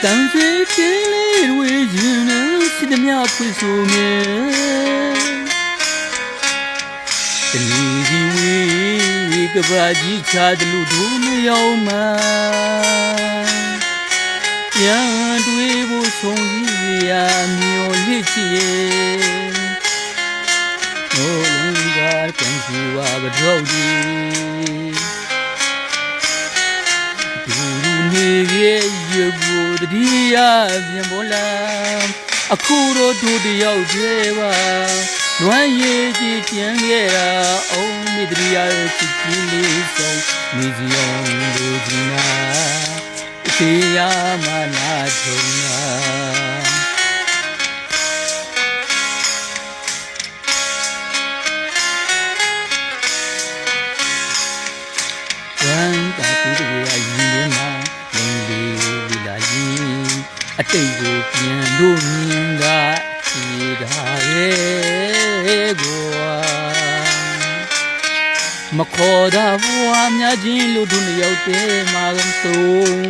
当时心里为只能是的秒会说明，你以为个把几差的路都没有吗？样对我送一呀，没有力气。我龙个跟随我个着急，嘟嘟你也越过的地呀，变不了，啊苦罗多的要对吧？乱夜的天夜啊，哦你的呀，自己里头，你只用不进啊，这呀嘛那种啊。万大都的呀，一年嘛，能力为了你，啊对我变路命啊，其他耶过。မခေါ်တာဘဝများချင်းလို့တို့ရောက်တဲ့မှာဆုံး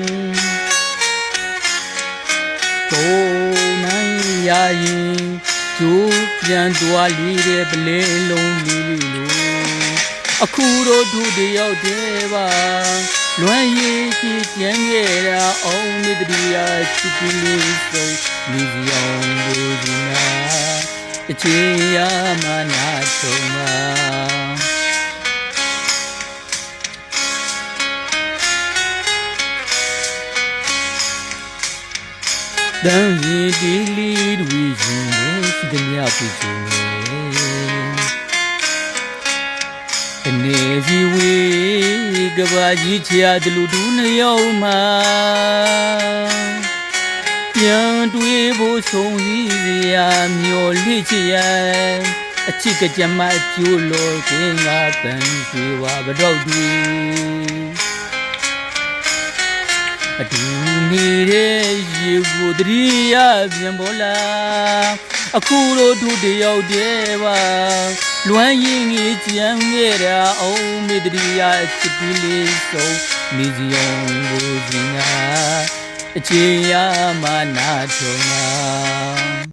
တိုးနိုင်ရရင်ကျိုးပြန်သွားလေတဲ့ပလဲလုံးလေးလို့အခုတော့တို့ရောက်တဲ့ပါလွမ်းရည်ကြည်ကျန်ခဲ့တာအောင်မြတ်တရားချစ်ပြီးလေးဆုံးလူစီအောင်လို့ဒီနာတစ်ချိန်ရမနာဆုံးပါ当你的里路已经是的了不起，那是为个把一切的路都能有吗？面对不松一呀，没有力气呀，这个家嘛就落给我跟随我个着急。တူနေတဲ့ရေကိုတရိယာပြန်ပေါ်လာအခုတော့တို့တယောက်တည်းပါလွမ်းရင်ကြီးကြံခဲ့တာအောင်မေတ္တရာချစ်ပြီးလေးဆုံးနေစီအောင်ကိုကြီးနာအချင်းရမနာထုံး